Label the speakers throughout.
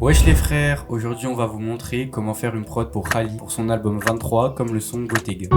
Speaker 1: Wesh les frères, aujourd'hui on va vous montrer comment faire une prod pour Rally pour son album 23 comme le son Bottega.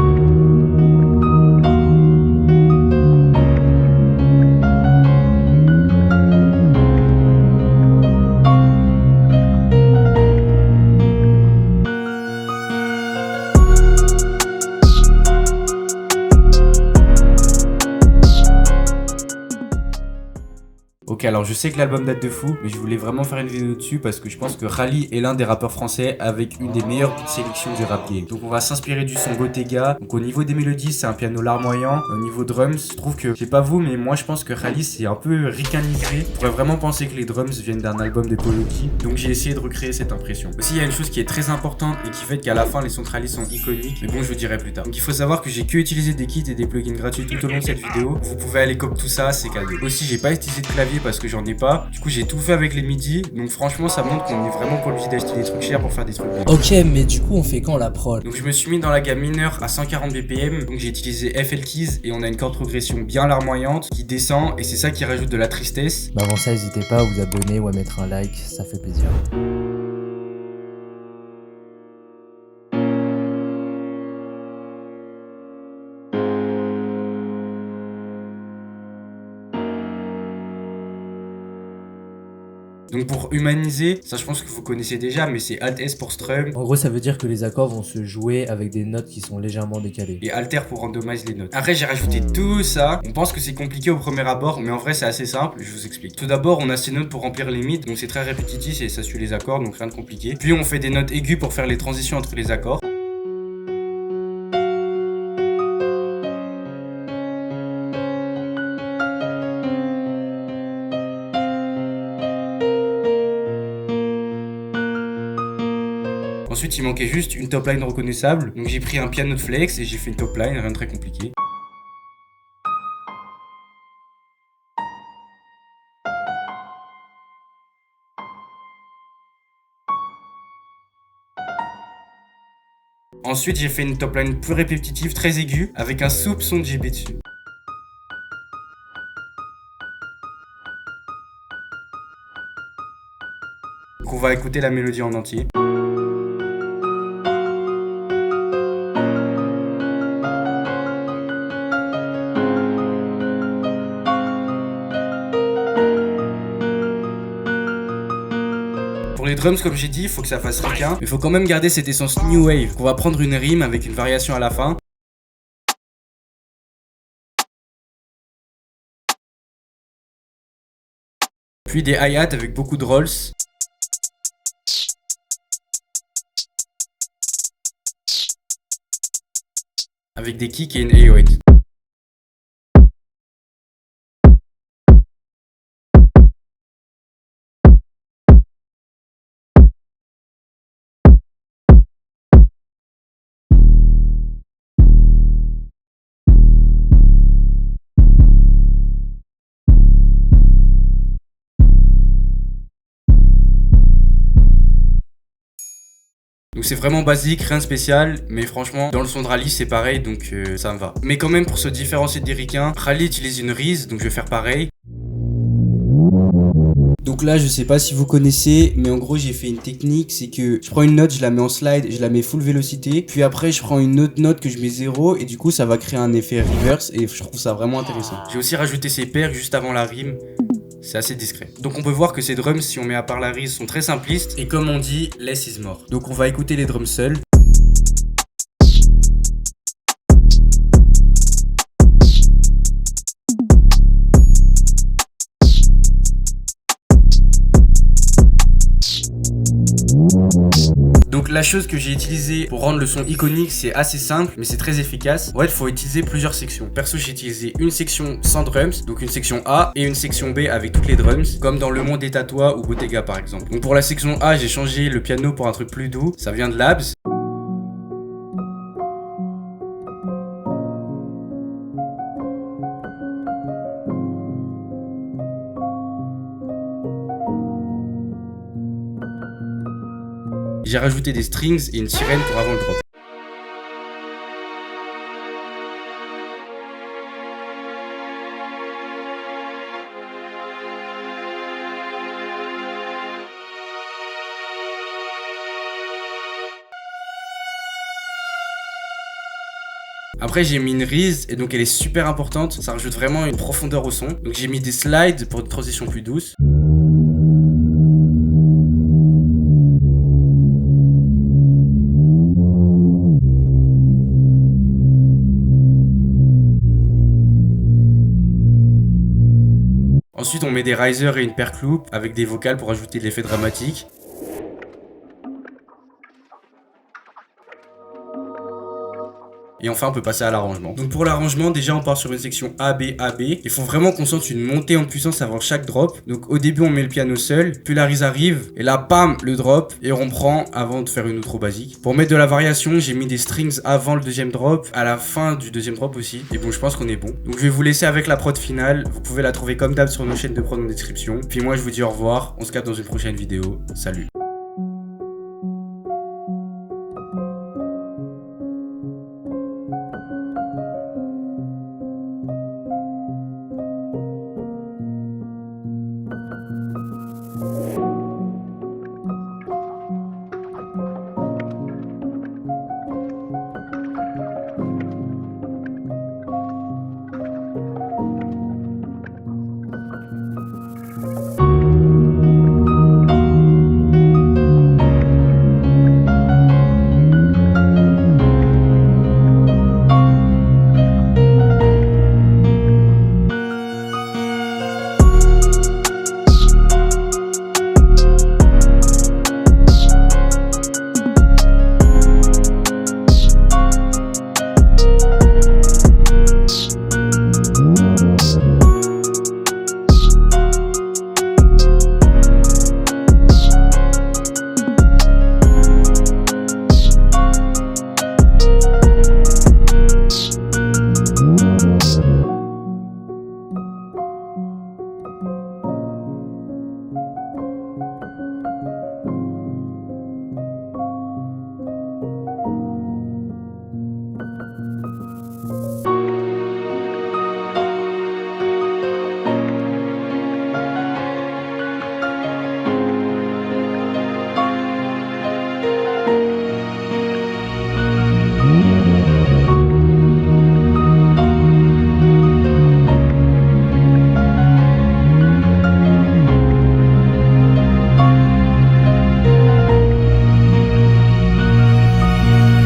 Speaker 1: Ok, alors je sais que l'album date de fou, mais je voulais vraiment faire une vidéo dessus parce que je pense que Rally est l'un des rappeurs français avec une des meilleures beat sélections du rap game. Donc on va s'inspirer du son Bottega. Donc au niveau des mélodies, c'est un piano larmoyant. Au niveau drums, je trouve que, je sais pas vous, mais moi je pense que Rally c'est un peu ricanisé. On pourrait vraiment penser que les drums viennent d'un album de Poloki. Donc j'ai essayé de recréer cette impression. Aussi, il y a une chose qui est très importante et qui fait qu'à la fin les sons de Rally sont iconiques. Mais bon, je vous dirai plus tard. Donc il faut savoir que j'ai que utilisé des kits et des plugins gratuits tout au long de cette vidéo. Vous pouvez aller cop tout ça, c'est cadeau. Aussi, j'ai pas utilisé de clavier parce que j'en ai pas. Du coup, j'ai tout fait avec les MIDI. Donc, franchement, ça montre qu'on est vraiment pas obligé d'acheter des trucs chers pour faire des trucs bien.
Speaker 2: Ok, mais du coup, on fait quand la prod?
Speaker 1: Donc, je me suis mis dans la gamme mineure à 140 BPM. Donc, j'ai utilisé FL Keys et on a une corde progression bien larmoyante qui descend et c'est ça qui rajoute de la tristesse.
Speaker 2: Bah avant ça, n'hésitez pas à vous abonner ou à mettre un like, ça fait plaisir.
Speaker 1: Donc pour humaniser, ça je pense que vous connaissez déjà, mais c'est Alt S pour strum
Speaker 2: En gros, ça veut dire que les accords vont se jouer avec des notes qui sont légèrement décalées.
Speaker 1: et Alter pour randomize les notes. Après j'ai rajouté tout ça. On pense que c'est compliqué au premier abord, mais en vrai c'est assez simple, je vous explique. Tout d'abord on a ces notes pour remplir les mids, donc c'est très répétitif et ça suit les accords, donc rien de compliqué. Puis on fait des notes aiguës pour faire les transitions entre les accords. Ensuite, il manquait juste une top line reconnaissable. Donc j'ai pris un piano de flex et j'ai fait une top line, rien de très compliqué. Ensuite, j'ai fait une top line plus répétitive, très aiguë, avec un soupçon de JB dessus. Donc on va écouter la mélodie en entier. Pour les drums, comme j'ai dit, il faut que ça fasse ricain, mais il faut quand même garder cette essence new wave. On va prendre une rime avec une variation à la fin. Puis des hi-hats avec beaucoup de rolls. Avec des kicks et une 808. Donc c'est vraiment basique, rien de spécial, mais franchement, dans le son de Rally, c'est pareil, donc ça me va. Mais quand même, pour se différencier des ricains, Rally utilise une Reese, donc je vais faire pareil. Donc là, je sais pas si vous connaissez, mais en gros, j'ai fait une technique, c'est que je prends une note, je la mets en slide, je la mets full vélocité, puis après, je prends une autre note que je mets 0, et du coup, ça va créer un effet reverse, et je trouve ça vraiment intéressant. J'ai aussi rajouté ces paires juste avant la rime. C'est assez discret. Donc on peut voir que ces drums, si on met à part la Reese, sont très simplistes. Et comme on dit, less is more. Donc on va écouter les drums seuls. Donc la chose que j'ai utilisée pour rendre le son iconique, c'est assez simple, mais c'est très efficace. En fait, il faut utiliser plusieurs sections. Perso, j'ai utilisé une section sans drums, donc une section A, et une section B avec toutes les drums, comme dans Le Monde des Tatouas ou Bottega par exemple. Donc pour la section A, j'ai changé le piano pour un truc plus doux, ça vient de Labs. J'ai rajouté des strings et une sirène pour avant le drop. Après j'ai mis une Reese et donc elle est super importante, ça rajoute vraiment une profondeur au son. Donc j'ai mis des slides pour une transition plus douce. Ensuite on met des risers et une perc loop avec des vocals pour ajouter de l'effet dramatique. Et enfin, on peut passer à l'arrangement. Donc pour l'arrangement, déjà on part sur une section A, B, A, B. Il faut vraiment qu'on sente une montée en puissance avant chaque drop. Donc au début, on met le piano seul, puis la Reese arrive, et là, bam, le drop, et on reprend avant de faire une outro basique. Pour mettre de la variation, j'ai mis des strings avant le deuxième drop, à la fin du deuxième drop aussi. Et bon, je pense qu'on est bon. Donc je vais vous laisser avec la prod finale. Vous pouvez la trouver comme d'hab sur nos chaînes de prod en description. Puis moi, je vous dis au revoir. On se capte dans une prochaine vidéo. Salut.